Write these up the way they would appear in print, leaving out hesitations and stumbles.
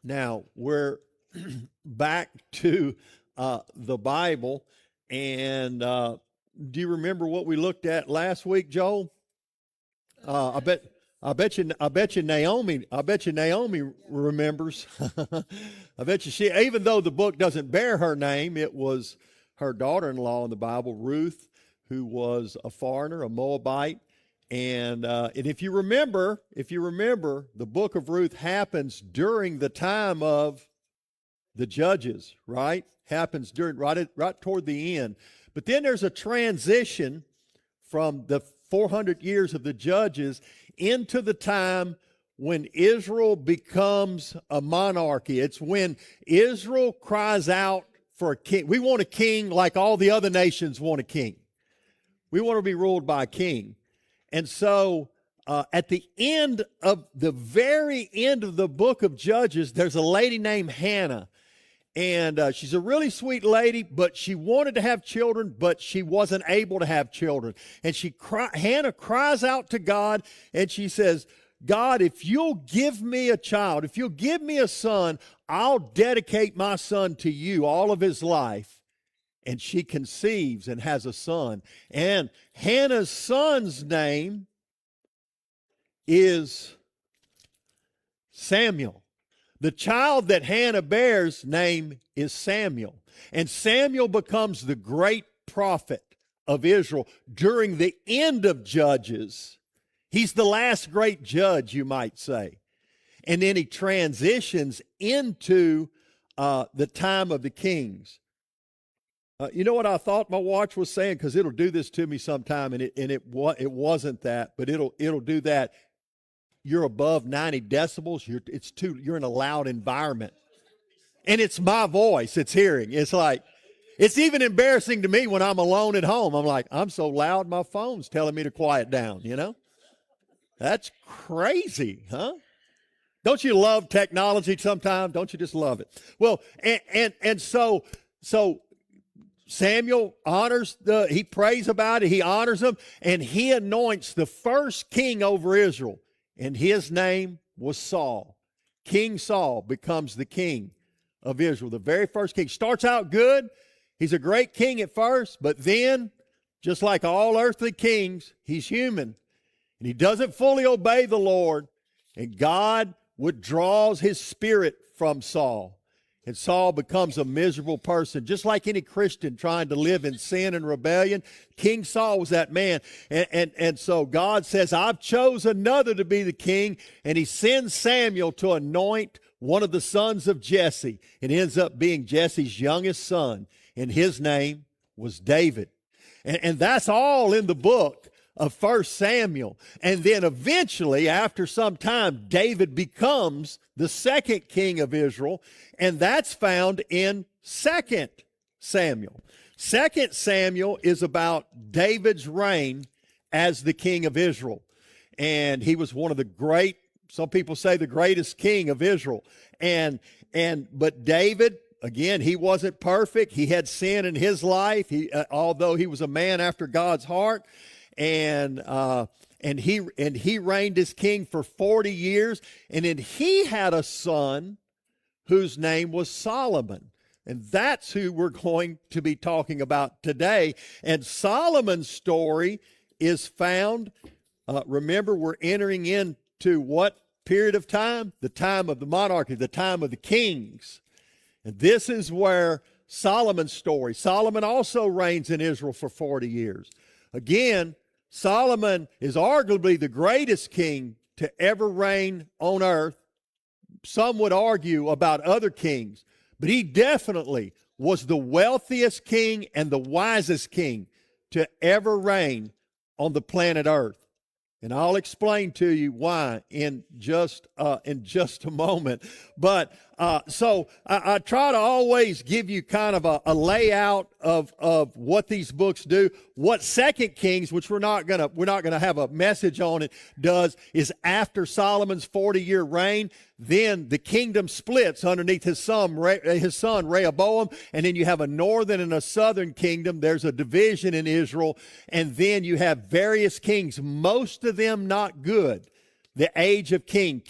Now, we're back to the Bible. And do you remember what we looked at last week, Joel? I bet you Naomi remembers. I bet you even though the book doesn't bear her name, it was her daughter-in-law in the Bible, Ruth, who was a foreigner, a Moabite. And if you remember, the book of Ruth happens during the time of the Judges, right? Happens during right toward the end. But then there's a transition from the 400 years of the Judges into the time when Israel becomes a monarchy. It's when Israel cries out for a king. We want a king like all the other nations want a king. We want to be ruled by a king. And so at the very end of the book of Judges, there's a lady named Hannah. And she's a really sweet lady, but she wanted to have children, but she wasn't able to have children. And Hannah cries out to God, and she says, God, if you'll give me a child, if you'll give me a son, I'll dedicate my son to you all of his life. And she conceives and has a son. And Hannah's son's name is Samuel. The child that Hannah bears' name is Samuel. And Samuel becomes the great prophet of Israel during the end of Judges. He's the last great judge, you might say. And then he transitions into the time of the kings. You know what I thought my watch was saying? Because it'll do this to me sometime, and it wasn't that, but it'll do that. You're above 90 decibels. You're in a loud environment. And it's my voice it's hearing. It's like, it's even embarrassing to me when I'm alone at home. I'm like, I'm so loud, my phone's telling me to quiet down, you know? That's crazy, huh? Don't you love technology sometimes? Don't you just love it? Well, and so Samuel he prays about it, he honors him, and he anoints the first king over Israel. And his name was Saul. King Saul becomes the king of Israel, the very first king. Starts out good. He's a great king at first, but then, just like all earthly kings, he's human. And he doesn't fully obey the Lord. And God withdraws his spirit from Saul. And Saul becomes a miserable person, just like any Christian trying to live in sin and rebellion. King Saul was that man. And so God says, I've chosen another to be the king. And he sends Samuel to anoint one of the sons of Jesse. It ends up being Jesse's youngest son. And his name was David. And that's all in the book of 1 Samuel. And then eventually, after some time, David becomes the second king of Israel, and that's found in 2 Samuel. 2 Samuel is about David's reign as the king of Israel. And he was one of the great, some people say the greatest king of Israel. But David, again, he wasn't perfect. He had sin in his life, although he was a man after God's heart. And he reigned as king for 40 years. And then he had a son whose name was Solomon. And that's who we're going to be talking about today. And Solomon's story is found, remember, we're entering into what period of time? The time of the monarchy, the time of the kings. And this is where Solomon's story. Solomon also reigns in Israel for 40 years. Again, Solomon is arguably the greatest king to ever reign on earth. Some would argue about other kings, but he definitely was the wealthiest king and the wisest king to ever reign on the planet Earth. And I'll explain to you why in just a moment. But so I try to always give you kind of a layout of what these books do. What Second Kings, which we're not gonna have a message on it, does is after Solomon's 40-year reign, then the kingdom splits underneath his son Rehoboam, and then you have a northern and a southern kingdom. There's a division in Israel, and then you have various kings, most of them not good. the age of king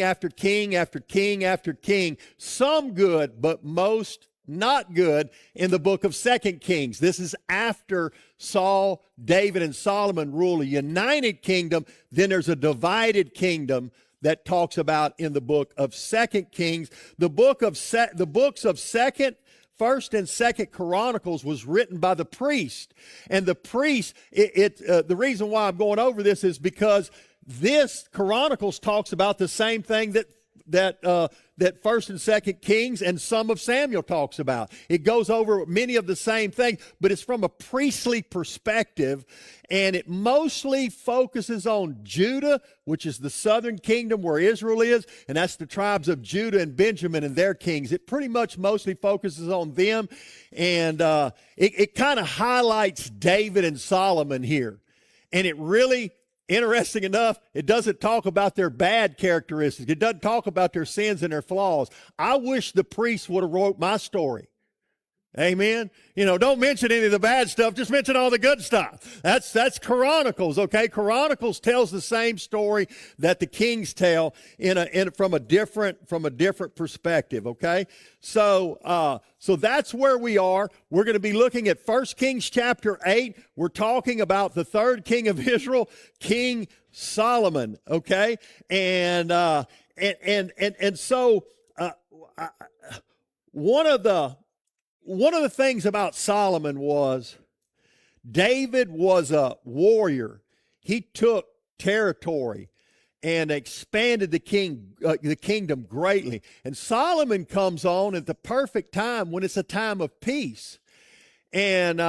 after king after king after king, some good, but most not good in the book of 2 Kings. This is after Saul, David, and Solomon rule a united kingdom. Then there's a divided kingdom that talks about in the book of 2 Kings. The books of 2nd, 1st and 2nd Chronicles was written by the priest. And the priest, the reason why I'm going over this is because this Chronicles talks about the same thing that 1st and 2nd Kings and some of Samuel talks about. It goes over many of the same things, but it's from a priestly perspective, and it mostly focuses on Judah, which is the southern kingdom where Israel is, and that's the tribes of Judah and Benjamin and their kings. It pretty much mostly focuses on them, and it kind of highlights David and Solomon here. And it really, interesting enough, it doesn't talk about their bad characteristics. It doesn't talk about their sins and their flaws. I wish the priest would have wrote my story. Amen. Don't mention any of the bad stuff. Just mention all the good stuff. That's Chronicles, okay? Chronicles tells the same story that the Kings tell from a different perspective, okay? So that's where we are. We're going to be looking at 1 Kings chapter 8. We're talking about the third king of Israel, King Solomon, okay? And so one of the things about Solomon was David was a warrior. He took territory and expanded the kingdom greatly. And Solomon comes on at the perfect time when it's a time of peace. And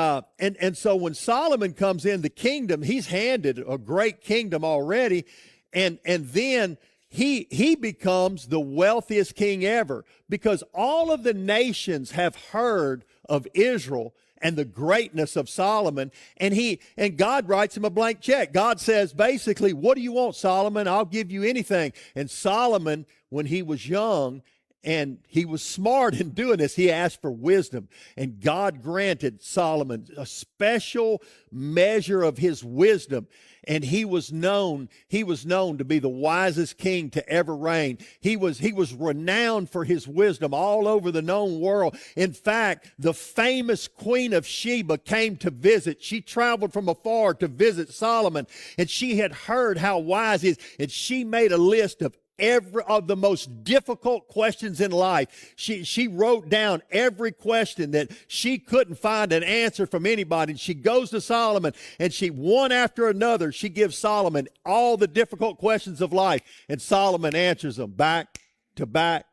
so when Solomon comes in the kingdom, he's handed a great kingdom already, and then he becomes the wealthiest king ever, because all of the nations have heard of Israel and the greatness of Solomon, and God writes him a blank check. God says, basically, what do you want, Solomon? I'll give you anything. And Solomon, when he was young and he was smart in doing this, he asked for wisdom, and God granted Solomon a special measure of his wisdom. And he was known to be the wisest king to ever reign. He was renowned for his wisdom all over the known world. In fact, the famous Queen of Sheba came to visit. She traveled from afar to visit Solomon, and she had heard how wise he is, and she made a list of the most difficult questions in life. She wrote down every question that she couldn't find an answer from anybody. And she goes to Solomon, and one after another, she gives Solomon all the difficult questions of life. And Solomon answers them back to back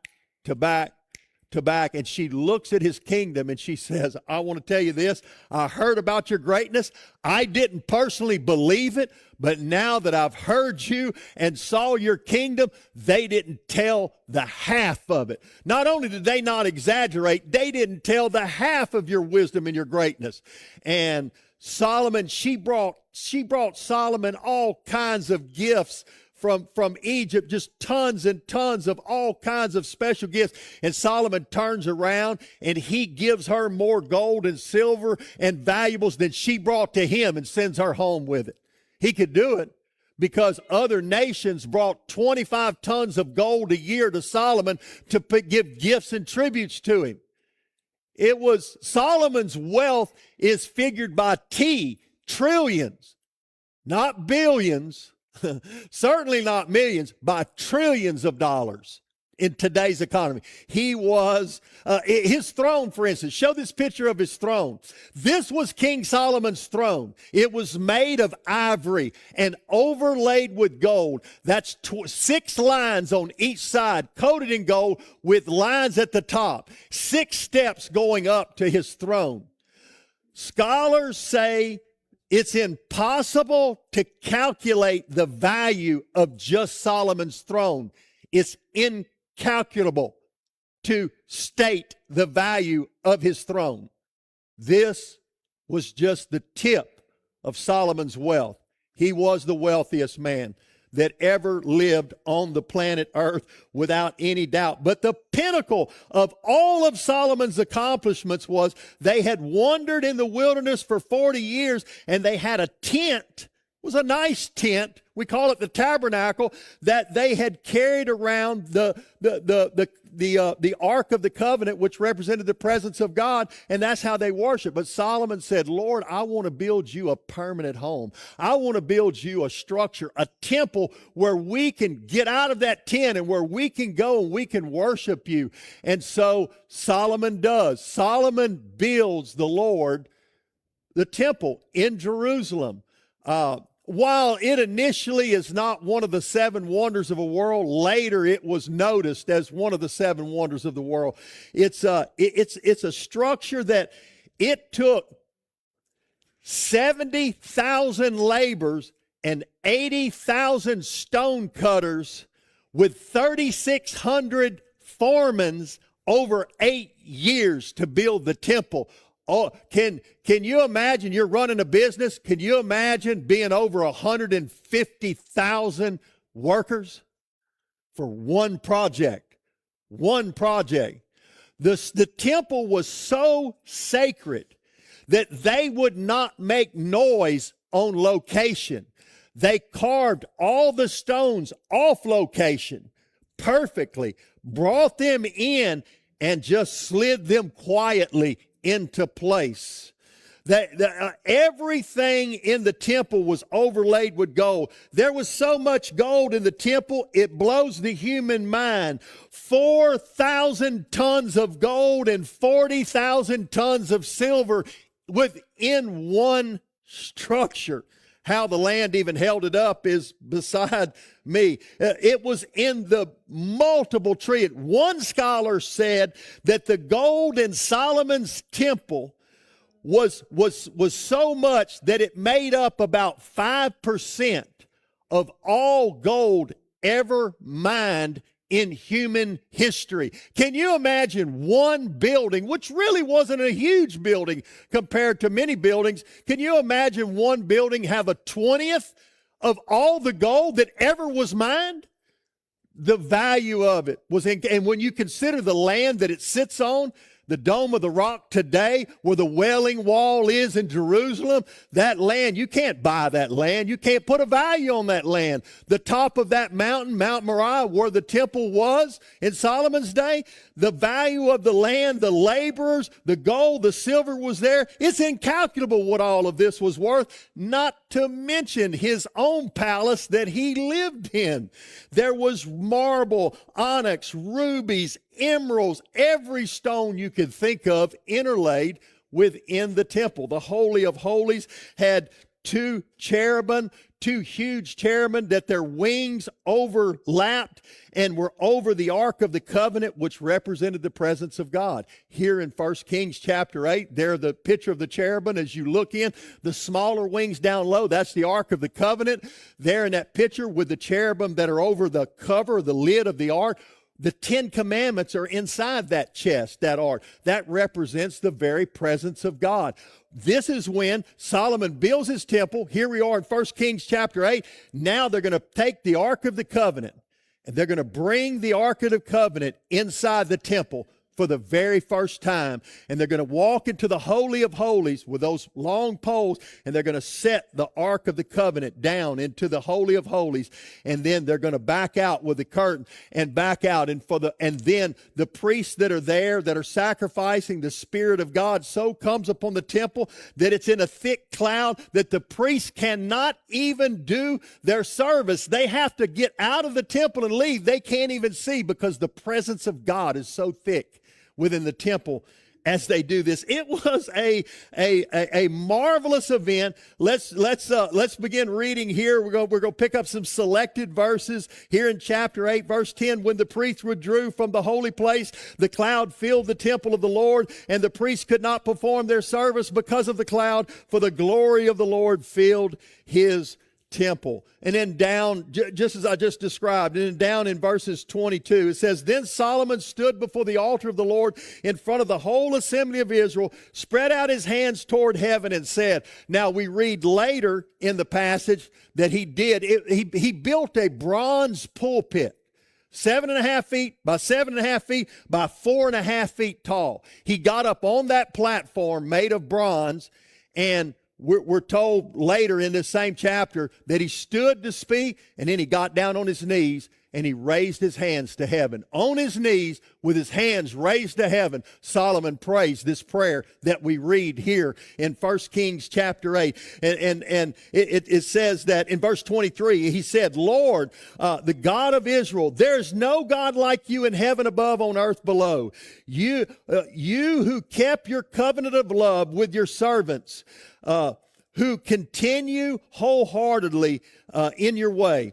to back to back. And she looks at his kingdom and she says, I want to tell you this. I heard about your greatness. I didn't personally believe it, but now that I've heard you and saw your kingdom, they didn't tell the half of it. Not only did they not exaggerate, they didn't tell the half of your wisdom and your greatness. And Solomon, she brought Solomon all kinds of gifts from Egypt, just tons and tons of all kinds of special gifts. And Solomon turns around and he gives her more gold and silver and valuables than she brought to him, and sends her home with it. He could do it because other nations brought 25 tons of gold a year to Solomon to give gifts and tributes to him. Solomon's wealth is figured by trillions, not billions. Certainly not millions, by trillions of dollars in today's economy. He was, his throne, for instance, show this picture of his throne. This was King Solomon's throne. It was made of ivory and overlaid with gold. That's 6 lines on each side, coated in gold with lines at the top. 6 steps going up to his throne. Scholars say it's impossible to calculate the value of just Solomon's throne. It's incalculable to state the value of his throne. This was just the tip of Solomon's wealth. He was the wealthiest man that ever lived on the planet Earth, without any doubt. But the pinnacle of all of Solomon's accomplishments was they had wandered in the wilderness for 40 years, and they had a tent was a nice tent. We call it the tabernacle that they had carried around the Ark of the Covenant, which represented the presence of God, and that's how they worship. But Solomon said, Lord, I want to build you a permanent home. I want to build you a structure, a temple where we can get out of that tent and where we can go and we can worship you. And so Solomon does. Solomon builds the Lord the temple in Jerusalem. While it initially is not one of the seven wonders of the world, later it was noticed as one of the seven wonders of the world. It's a structure that it took 70,000 laborers and 80,000 stone cutters with 3,600 foremen over 8 years to build the temple. Oh, can you imagine? You're running a business. Can you imagine being over 150,000 workers for one project? One project. The temple was so sacred that they would not make noise on location. They carved all the stones off location perfectly, brought them in, and just slid them quietly into place. Everything in the temple was overlaid with gold. There was so much gold in the temple, it blows the human mind. 4,000 tons of gold and 40,000 tons of silver within one structure. How the land even held it up is beside me. It was in the multiple tree. One scholar said that the gold in Solomon's temple was so much that it made up about 5% of all gold ever mined in human history. Can you imagine one building, which really wasn't a huge building compared to many buildings? Can you imagine one building have a 20th of all the gold that ever was mined? The value of it was and when you consider the land that it sits on, the Dome of the Rock today, where the Wailing Wall is in Jerusalem, that land, you can't buy that land. You can't put a value on that land. The top of that mountain, Mount Moriah, where the temple was in Solomon's day, the value of the land, the laborers, the gold, the silver was there. It's incalculable what all of this was worth, not to mention his own palace that he lived in. There was marble, onyx, rubies, emeralds, every stone you could think of interlaid within the temple. The Holy of Holies had two huge cherubim that their wings overlapped and were over the Ark of the Covenant, which represented the presence of God. Here in 1 Kings chapter 8, there the picture of the cherubim as you look in. The smaller wings down low, that's the Ark of the Covenant. There in that picture with the cherubim that are over the cover, the lid of the Ark, the 10 Commandments are inside that chest, that ark. That represents the very presence of God. This is when Solomon builds his temple. Here we are in 1 Kings chapter 8. Now they're going to take the Ark of the Covenant, and they're going to bring the Ark of the Covenant inside the temple for the very first time. And they're going to walk into the Holy of Holies with those long poles, and they're going to set the Ark of the Covenant down into the Holy of Holies. And then they're going to back out with the curtain and back out. And then the priests that are there that are sacrificing, the Spirit of God so comes upon the temple that it's in a thick cloud that the priests cannot even do their service. They have to get out of the temple and leave. They can't even see because the presence of God is so thick within the temple as they do this. It was a marvelous event. Let's begin reading here. We're going to pick up some selected verses here in chapter 8, verse 10. When the priests withdrew from the holy place, the cloud filled the temple of the Lord, and the priests could not perform their service because of the cloud, for the glory of the Lord filled his temple. And then down, just as I just described, and then down in verses 22, it says, Then Solomon stood before the altar of the Lord in front of the whole assembly of Israel, spread out his hands toward heaven and said. Now we read later in the passage that he built a bronze pulpit, 7.5 feet by 7.5 feet by 4.5 feet tall. He got up on that platform made of bronze, and we're told later in this same chapter that he stood to speak, and then he got down on his knees and he raised his hands to heaven. On his knees, with his hands raised to heaven, Solomon prays this prayer that we read here in 1 Kings chapter 8. And it says that in verse 23, he said, Lord, the God of Israel, there is no God like you in heaven above, on earth below. You who kept your covenant of love with your servants, who continue wholeheartedly in your way.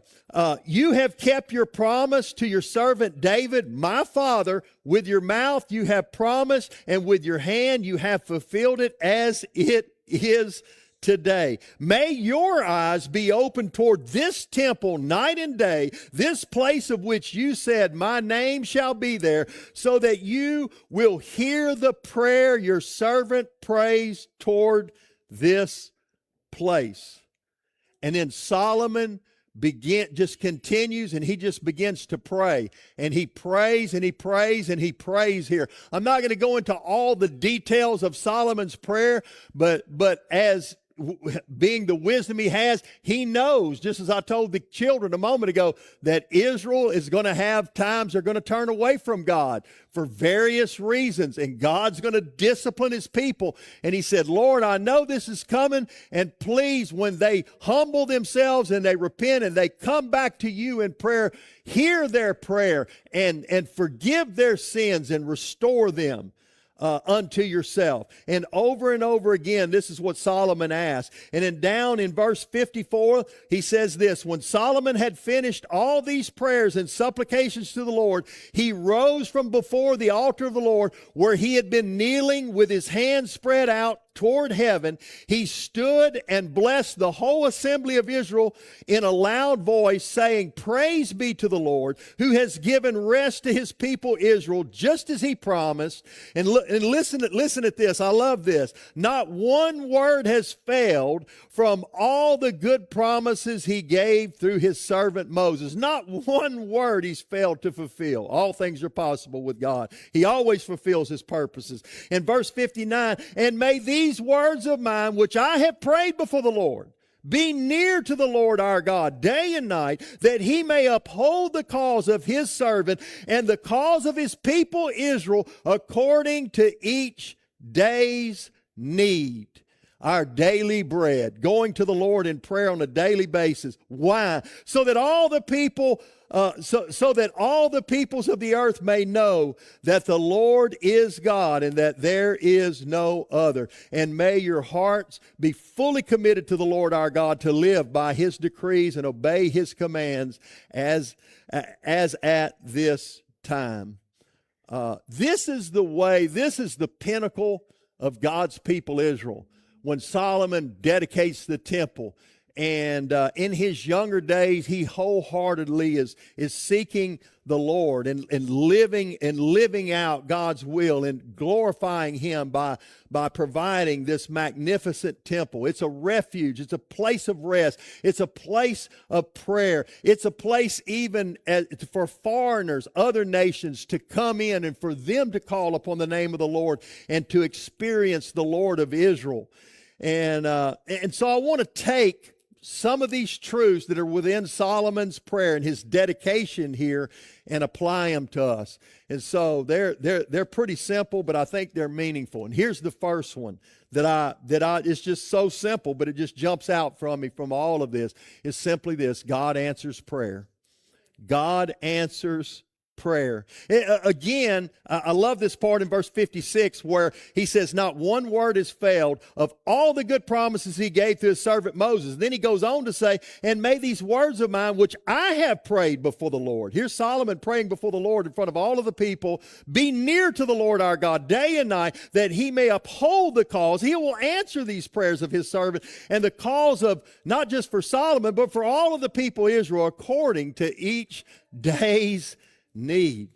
You have kept your promise to your servant David, my father. With your mouth you have promised, and with your hand you have fulfilled it, as it is today. May your eyes be open toward this temple night and day, this place of which you said, my name shall be there, so that you will hear the prayer your servant prays toward this place. And then Solomon just continues, and he just begins to pray, and he prays and he prays and he prays here. I'm not going to go into all the details of Solomon's prayer, but as being the wisdom he has, he knows, just as I told the children a moment ago, that Israel is going to have times they're going to turn away from God for various reasons, and God's going to discipline his people. And he said, Lord, I know this is coming, and please, when they humble themselves and they repent and they come back to you in prayer, hear their prayer and forgive their sins and restore them unto yourself. And over again, this is what Solomon asked. And then down in verse 54, he says this, when Solomon had finished all these prayers and supplications to the Lord, he rose from before the altar of the Lord, where he had been kneeling with his hands spread out toward heaven. He stood and blessed the whole assembly of Israel in a loud voice, saying, praise be to the Lord, who has given rest to his people Israel, just as he promised. And listen at this. I love this. Not one word has failed from all the good promises he gave through his servant Moses. Not one word he's failed to fulfill. All things are possible with God. He always fulfills his purposes. In verse 59, and may these words of mine, which I have prayed before the Lord, be near to the Lord our God day and night, that he may uphold the cause of his servant and the cause of his people Israel, according to each day's need. Our daily bread, going to the Lord in prayer on a daily basis. Why? So that all the people so that all the peoples of the earth may know that the Lord is God, and that there is no other. And may your hearts be fully committed to the Lord our God, to live by his decrees and obey his commands as at this time. This is the way, this is the pinnacle of God's people Israel. When Solomon dedicates the temple, and in his younger days, he wholeheartedly is seeking the Lord and living out God's will and glorifying him by providing this magnificent temple. It's a refuge. It's a place of rest. It's a place of prayer. It's a place even for foreigners, other nations, to come in and for them to call upon the name of the Lord and to experience the Lord of Israel. And so I want to take some of these truths that are within Solomon's prayer and his dedication here and apply them to us. And so they're pretty simple, but I think they're meaningful. And here's the first one that I it's just so simple, but it just jumps out from me from all of this. It's simply this: God answers prayer. God answers prayer. Again, I love this part in verse 56 where he says, not one word has failed of all the good promises he gave to his servant Moses. Then he goes on to say, and may these words of mine, which I have prayed before the Lord. Here's Solomon praying before the Lord in front of all of the people, be near to the Lord our God day and night, that he may uphold the cause. He will answer these prayers of his servant and the cause of, not just for Solomon, but for all of the people of Israel, according to each day's need.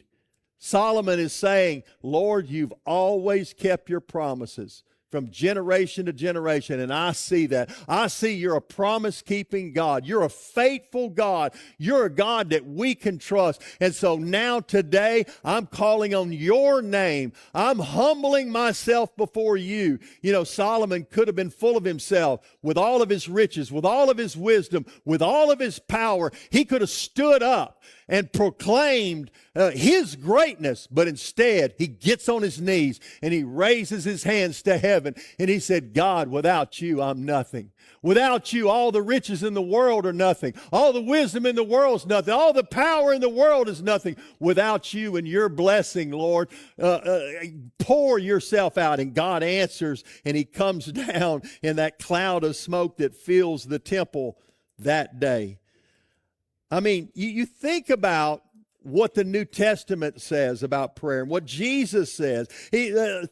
Solomon is saying, Lord, you've always kept your promises from generation to generation. And I see that. I see you're a promise-keeping God. You're a faithful God. You're a God that we can trust. And so now today, I'm calling on your name. I'm humbling myself before you. You know, Solomon could have been full of himself with all of his riches, with all of his wisdom, with all of his power. He could have stood up and proclaimed his greatness, but instead he gets on his knees and he raises his hands to heaven and he said, God, without you, I'm nothing. Without you, all the riches in the world are nothing. All the wisdom in the world is nothing. All the power in the world is nothing. Without you and your blessing, Lord, pour yourself out. And God answers, and he comes down in that cloud of smoke that fills the temple that day. I mean, you think about what the New Testament says about prayer and what Jesus says.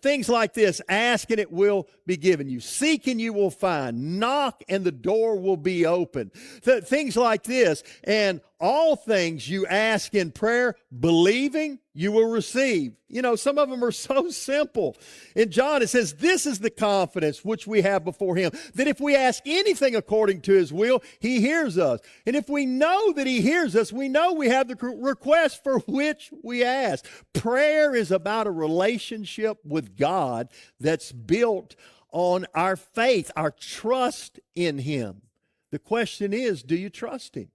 Things like this: ask and it will be given you. Seek and you will find. Knock and the door will be open. Things like this. And all things you ask in prayer, believing, you will receive. You know, some of them are so simple. In John, it says, this is the confidence which we have before him, that if we ask anything according to his will, he hears us. And if we know that he hears us, we know we have the request for which we ask. Prayer is about a relationship with God that's built on our faith, our trust in him. The question is, do you trust him?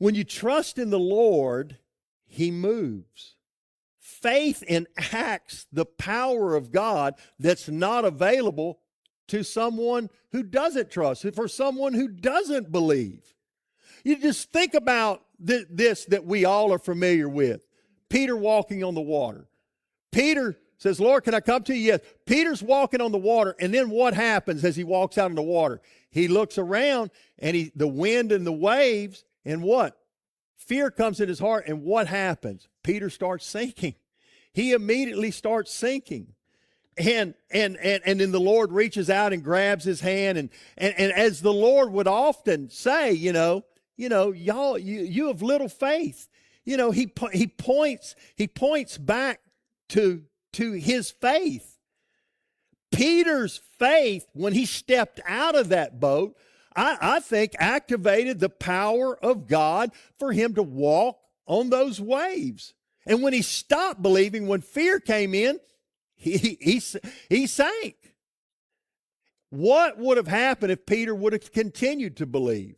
When you trust in the Lord, he moves. Faith enacts the power of God that's not available to someone who doesn't trust, for someone who doesn't believe. You just think about this that we all are familiar with. Peter walking on the water. Peter says, Lord, can I come to you? Yes. Peter's walking on the water, and then what happens as he walks out on the water? He looks around, and the wind and the waves, and what? Fear comes in his heart, and what happens? Peter starts sinking. He immediately starts sinking. And then the Lord reaches out and grabs his hand, and as the Lord would often say, y'all, you have little faith. You know, he points back to his faith. Peter's faith, when he stepped out of that boat, I think activated the power of God for him to walk on those waves. And when he stopped believing, when fear came in, he sank. What would have happened if Peter would have continued to believe?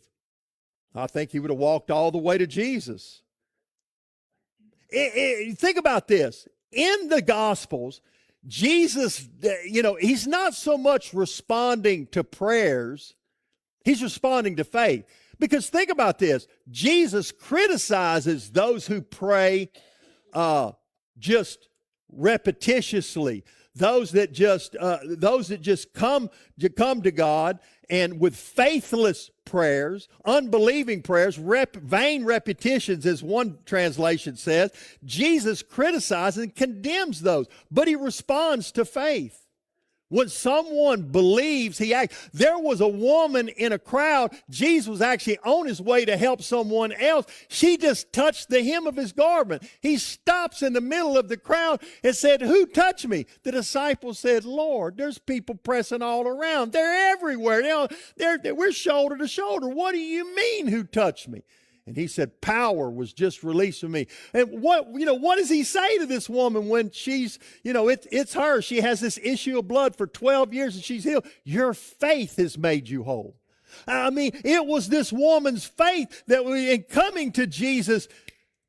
I think he would have walked all the way to Jesus. Think about this. In the Gospels, Jesus, he's not so much responding to prayers. He's responding to faith. Because think about this. Jesus criticizes those who pray just repetitiously. Those that just come to God and with faithless prayers, unbelieving prayers, vain repetitions, as one translation says. Jesus criticizes and condemns those, but he responds to faith. When someone believes, he acts. There was a woman in a crowd. Jesus was actually on his way to help someone else. She just touched the hem of his garment. He stops in the middle of the crowd and said, "Who touched me?" The disciples said, "Lord, there's people pressing all around. They're everywhere. We're shoulder to shoulder. What do you mean, who touched me?" And he said, "Power was just released from me." And what does he say to this woman when she's, it's her. She has this issue of blood for 12 years and she's healed. Your faith has made you whole. I mean, it was this woman's faith that in coming to Jesus,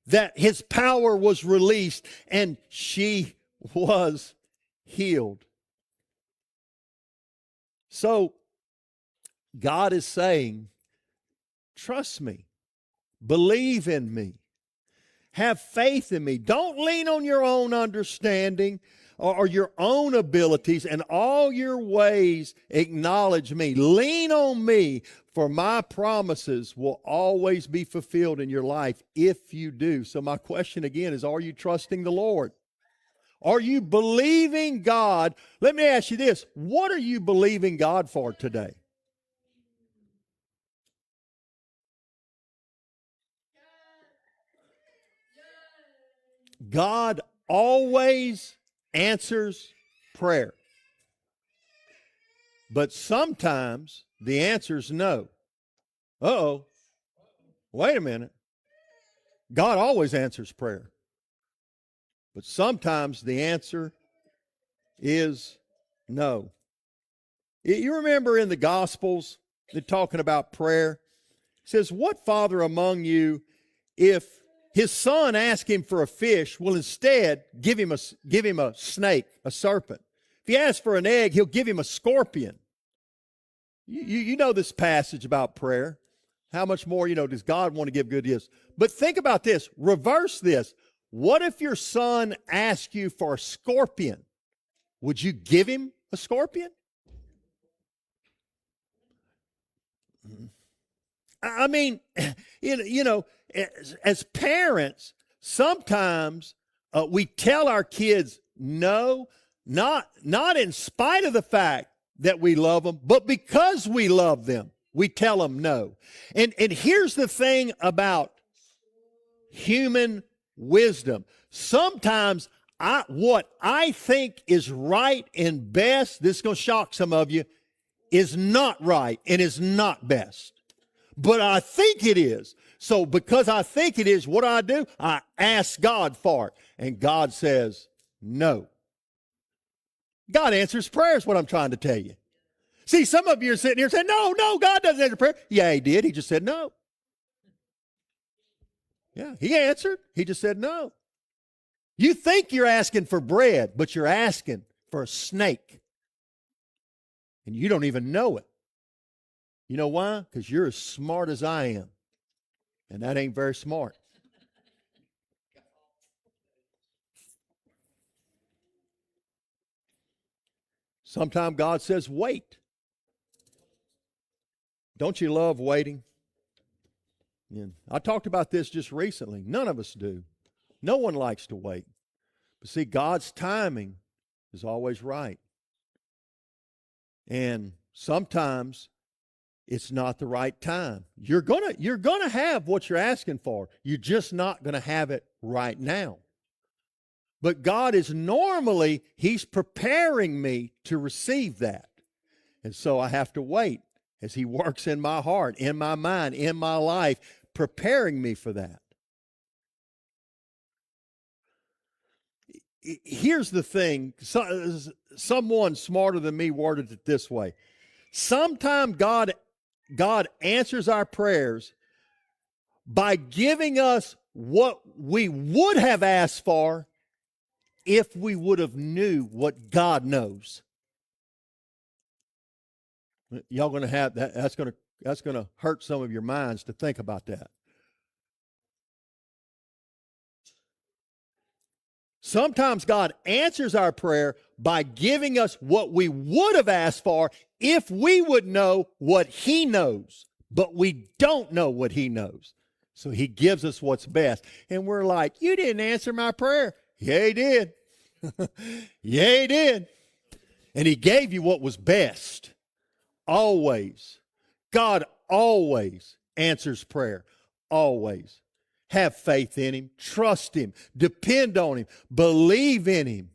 that his power was released and she was healed. So God is saying, trust me. Believe in me. Have faith in me. Don't lean on your own understanding or your own abilities. In all your ways, acknowledge me. Lean on me, for my promises will always be fulfilled in your life if you do. So my question again is, are you trusting the Lord? Are you believing God? Let me ask you this. What are you believing God for today? God always answers prayer. But sometimes the answer is no. Uh-oh. Wait a minute. God always answers prayer. But sometimes the answer is no. You remember in the Gospels, they're talking about prayer. It says, what father among you, if his son asks him for a fish, will instead give him a snake, a serpent? If he asks for an egg, he'll give him a scorpion. You know this passage about prayer. How much more, does God want to give good gifts? But think about this. Reverse this. What if your son asked you for a scorpion? Would you give him a scorpion? I mean, as parents, sometimes we tell our kids no, not in spite of the fact that we love them, but because we love them, we tell them no. And here's the thing about human wisdom. Sometimes what I think is right and best, this is going to shock some of you, is not right and is not best. But I think it is. So because I think it is, what do? I ask God for it. And God says no. God answers prayers, what I'm trying to tell you. See, some of you are sitting here saying, no, God doesn't answer prayer. Yeah, he did. He just said no. Yeah, he answered. He just said no. You think you're asking for bread, but you're asking for a snake. And you don't even know it. You know why? Because you're as smart as I am. And that ain't very smart. Sometimes God says, wait. Don't you love waiting? Yeah. I talked about this just recently. None of us do. No one likes to wait. But see, God's timing is always right. And sometimes it's not the right time. You're gonna have what you're asking for. You're just not gonna have it right now. But God is normally, He's preparing me to receive that. And so I have to wait as He works in my heart, in my mind, in my life, preparing me for that. Here's the thing. Someone smarter than me worded it this way. Sometimes God answers our prayers by giving us what we would have asked for if we would have knew what God knows. Y'all going to have that. That's going to hurt some of your minds to think about that. Sometimes God answers our prayer by giving us what we would have asked for if we would know what He knows, but we don't know what He knows. So He gives us what's best. And we're like, you didn't answer my prayer. Yeah, He did. Yeah, He did. And He gave you what was best. Always. God always answers prayer. Always. Have faith in Him. Trust Him. Depend on Him. Believe in Him.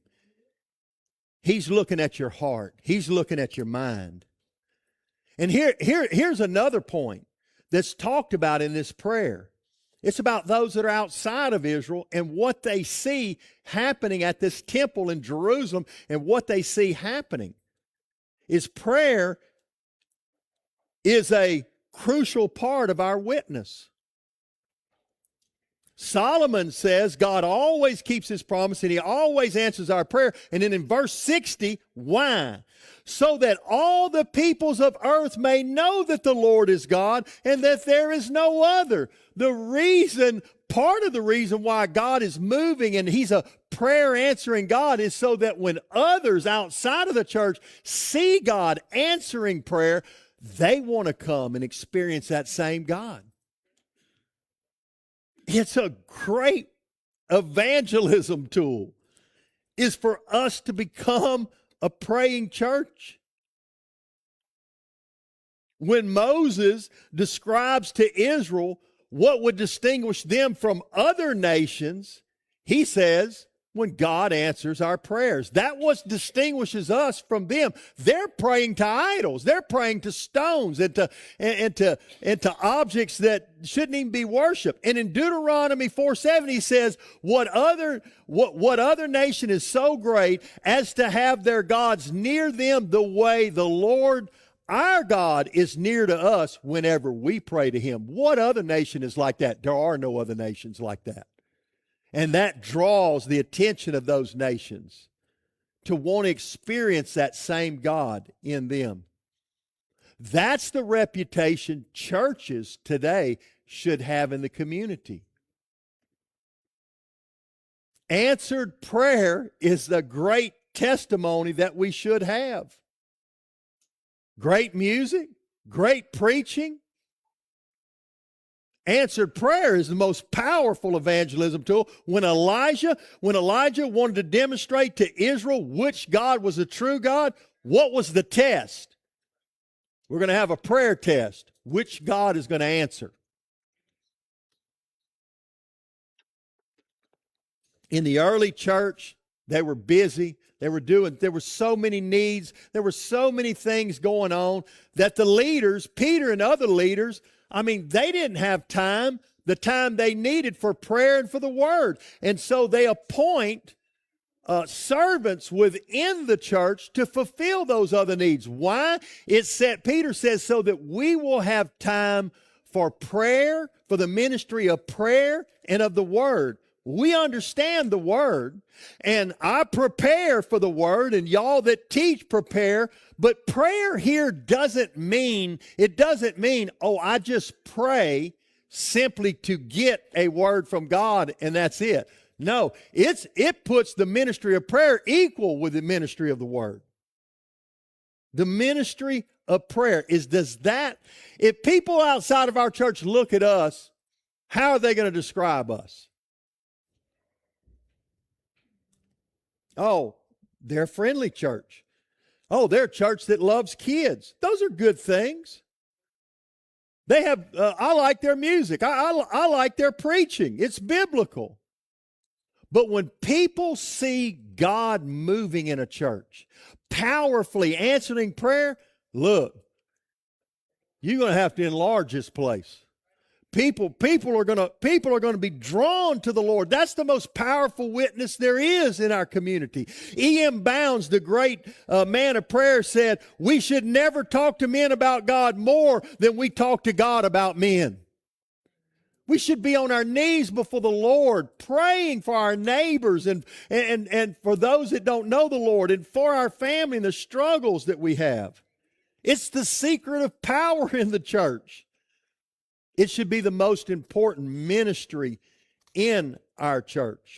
He's looking at your heart. He's looking at your mind. And here's another point that's talked about in this prayer. It's about those that are outside of Israel and what they see happening at this temple in Jerusalem, and what they see happening is prayer is a crucial part of our witness. Solomon says God always keeps His promise and He always answers our prayer. And then in verse 60, why? So that all the peoples of earth may know that the Lord is God and that there is no other. Part of the reason why God is moving and He's a prayer answering God is so that when others outside of the church see God answering prayer, they want to come and experience that same God. It's a great evangelism tool, is for us to become a praying church. When Moses describes to Israel what would distinguish them from other nations, he says, when God answers our prayers. That what distinguishes us from them. They're praying to idols. They're praying to stones and to objects that shouldn't even be worshiped. And in Deuteronomy 4:7 he says, what other nation is so great as to have their gods near them the way the Lord our God is near to us whenever we pray to him? What other nation is like that? There are no other nations like that. And that draws the attention of those nations to want to experience that same God in them. That's the reputation churches today should have in the community. Answered prayer is the great testimony that we should have. Great music, great preaching. Answered prayer is the most powerful evangelism tool. When Elijah wanted to demonstrate to Israel which God was a true God, what was the test? We're going to have a prayer test. Which God is going to answer? In the early church, they were busy. There were so many needs. There were so many things going on that the leaders, Peter and other leaders, they didn't have the time they needed for prayer and for the word. And so they appoint servants within the church to fulfill those other needs. Why? Peter says, so that we will have time for prayer, for the ministry of prayer and of the word. We understand the word, and I prepare for the word, and y'all that teach prepare. But prayer here doesn't mean, oh, I just pray simply to get a word from God and that's it. No, it puts the ministry of prayer equal with the ministry of the word. The ministry of prayer if people outside of our church look at us, how are they going to describe us? Oh, they're a friendly church. Oh, they're a church that loves kids. Those are good things. They have, I like their music. I like their preaching. It's biblical. But when people see God moving in a church, powerfully answering prayer, look, you're going to have to enlarge this place. People are going to be drawn to the Lord. That's the most powerful witness there is in our community. E.M. Bounds, the great man of prayer, said, we should never talk to men about God more than we talk to God about men. We should be on our knees before the Lord, praying for our neighbors and for those that don't know the Lord, and for our family and the struggles that we have. It's the secret of power in the church. It should be the most important ministry in our church.